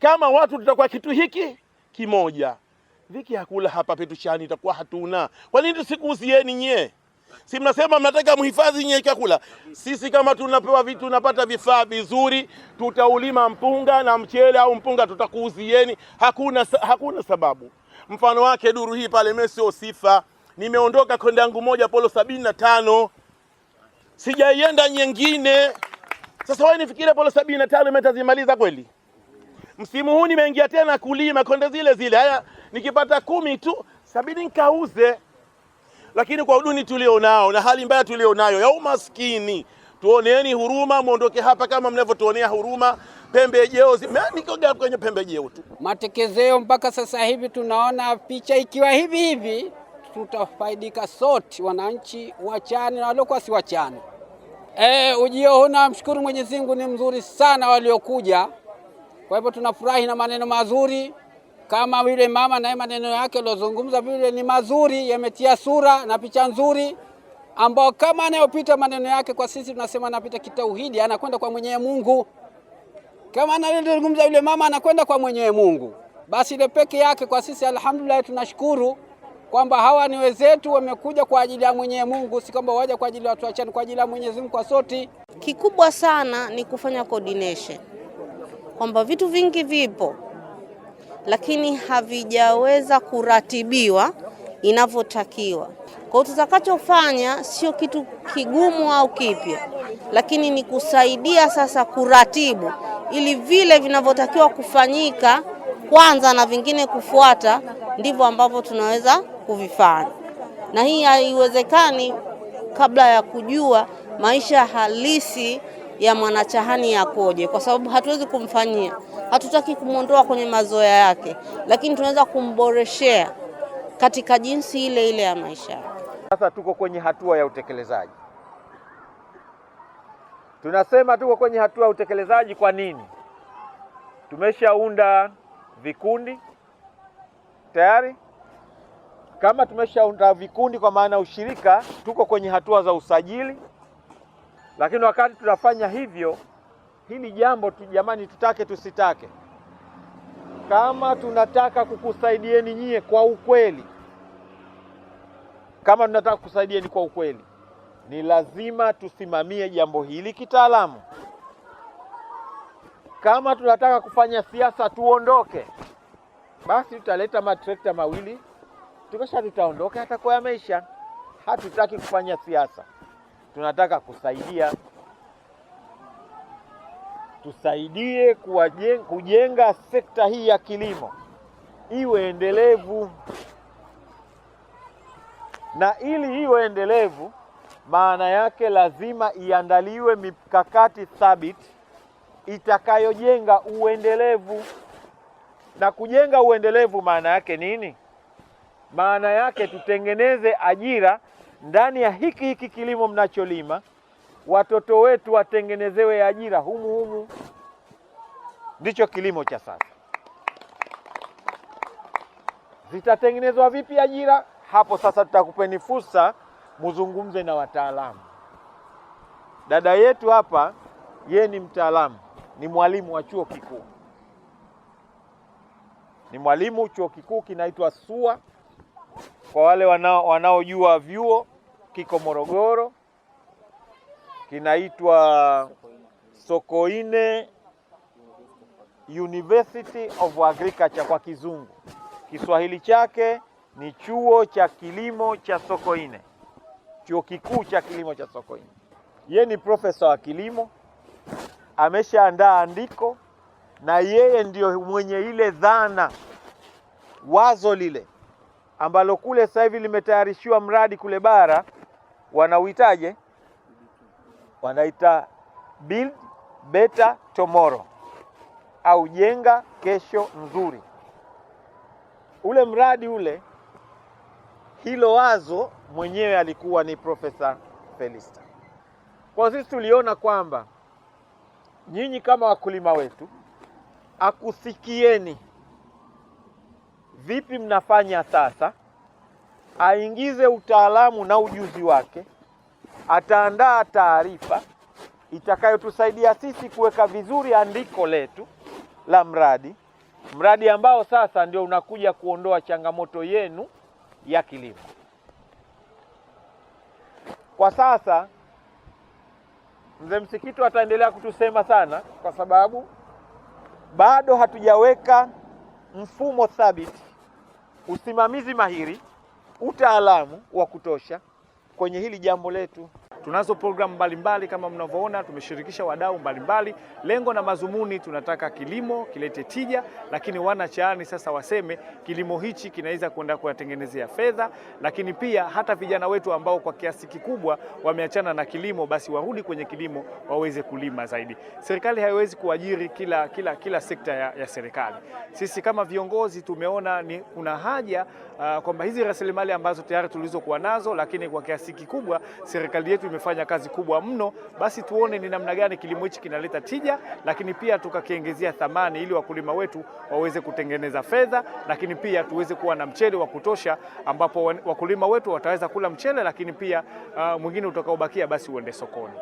Kama watu tutakuwa kitu hiki kimoja, viki hakula hapa petu shani itakuwa hatuna. Kwa nini tusikuuzieni nye? Si mnasema mnataka muhifadhi nye chakula. Sisi kama tunapewa vitu, tunapata vifaa vizuri, tutaulima mpunga na mchele au mpunga tutakuuzieni. Hakuna sababu. Mfano wake duru hii pale Mesio Sifa, nimeondoka kwenda yangu moja Polo 75. Sijaienda nyingine. Sasa wewe nifikirie Polo 75 metazimaliza kweli? Msimu huu nimeingia tena kulima konde zile zile. Haya nikipata 10 tu 70 nikauze. Lakini kwa uduni tulionao na hali mbaya tulionayo ya umaskini, tuoneeni huruma, muondoke hapa kama mnavyotuonea huruma. Pembejeo nikoga kwenye pembejeo tu. Matekezeo mpaka sasa hivi tunaona picha ikiwa hivi hivi, tutafaidika sote, wananchi wachane na waliokuwa si wachane. Ujio huu namshukuru Mwenyezi Mungu, ni mzuri sana waliokuja. Kwa hivyo tunafurahi na maneno mazuri, kama vile mama naye maneno yake aliyozungumza vile ni mazuri, yametia sura na picha nzuri, ambao kama anayopita maneno yake kwa sisi tunasema anapita kitauhidi, anakwenda kwa Mwenyezi Mungu. Kama anazungumza yule mama anakwenda kwa Mwenyezi Mungu, basi ile peke yake kwa sisi alhamdulillah tunashukuru kwamba hawa ni wenzetu, wamekuja kwa ajili ya Mwenyezi Mungu, si kwamba waje kwa ajili ya watu wachana, kwa ajili ya Mwenyezi Mungu kwa sote. Kikubwa sana ni kufanya coordination, kwamba vitu vingi vipo lakini havijaweza kuratibiwa inavyotakiwa. Kwa hiyo tutakachofanya sio kitu kigumu au kipya, lakini ni kusaidia sasa kuratibu ili vile vinavyotakiwa kufanyika kwanza na vingine kufuata, ndivyo ambavyo tunaweza kuvifanya. Na hii haiwezekani kabla ya kujua maisha halisi ya Mwanachahani yakoje, kwa sababu hatuwezi kumfanyia, hatutaki kumuondoa kwenye mazoea yake, lakini tunaweza kumboreshea katika jinsi ile ile ya maisha. Sasa tuko kwenye hatua ya utekelezaji. Tunasema tuko kwenye hatua ya utekelezaji kwa nini? Tumeshaunda vikundi tayari. Kama tumeshaunda vikundi kwa maana ushirika, tuko kwenye hatua za usajili. Lakini wakati tunafanya hivyo, hili jambo jamani, tutake tusitake, kama tunataka kukusaidieni nyie kwa ukweli, kama tunataka kukusaidieni kwa ukweli, ni lazima tusimamie jambo hili kitaalamu. Kama tunataka kufanya siasa tuondoke, basi tutaleta matrekta mawili, tutaondoka, hata kwa maisha. Hatutaki kufanya siasa, tunataka kusaidia. Tusaidie kujenga sekta hii ya kilimo iwe endelevu. Na ili iwe endelevu, maana yake lazima iandaliwe mikakati thabiti itakayojenga uendelevu. Na kujenga uendelevu maana yake nini? Maana yake tutengeneze ajira ndani ya hiki kilimo mnacholima, watoto wetu watengenezewe ajira humu. Ndicho kilimo cha sasa. Zitatengenezwa vipi ajira? Hapo sasa tutakupeni fursa muzungumze na wataalamu. Dada yetu hapa, yeye ni mtaalamu, ni mwalimu wa chuo kikuu. Ni mwalimu chuo kikuu kinaitwa SUA. Kwa wale wanaojua vyuo, kiko Morogoro, kinaitwa Sokoine University of Agriculture kwa kizungu. Kiswahili chake ni chuo cha kilimo cha Sokoine, chuo kikuu cha kilimo cha Sokoine. Yeye ni profesa wa kilimo, ameshaandaa andiko, na yeye ndio mwenye ile dhana, wazo lile ambalo kule sasa hivi limetayarishiwa mradi kule bara, wanauitaje? Wanaita Build Better Tomorrow, au jenga kesho nzuri. Ule mradi ule, hilo wazo mwenyewe alikuwa ni Profesa Felista. Kwa sisi tuliona kwamba nyinyi kama wakulima wetu, akusikieni vipi mnafanya sasa, aingize utaalamu na ujuzi wake, ataandaa taarifa itakayotusaidia sisi kuweka vizuri andiko letu la mradi, mradi ambao sasa ndio unakuja kuondoa changamoto yenu ya kilimo. Kwa sasa Mzee Msikito ataendelea kutusema sana, kwa sababu bado hatujaweka mfumo thabiti, usimamizi mahiri, utaalamu wa kutosha kwenye hili jambo letu. Tunazo programu mbalimbali kama mnavyoona, tumeshirikisha wadau mbalimbali. Lengo na mazumuni, tunataka kilimo kilete tija, lakini wanachaani sasa waseme kilimo hichi kinaweza kwenda kuwatengenezea fedha, lakini pia hata vijana wetu ambao kwa kiasi kikubwa wameachana na kilimo, basi warudi kwenye kilimo waweze kulima zaidi. Serikali haiwezi kuajiri kila sekta ya serikali. Sisi kama viongozi tumeona kuna haja kwamba hizi rasilimali ambazo tayari tulizokuwa nazo, lakini kwa kiasi kikubwa serikali yetu imefanya kazi kubwa mno, basi tuone ni namna gani kilimo hichi kinaleta tija, lakini pia tukakiongezea thamani ili wakulima wetu waweze kutengeneza fedha, lakini pia tuweze kuwa na mchele wa kutosha ambapo wakulima wetu wataweza kula mchele, lakini pia mwingine utakaobakia basi uende sokoni.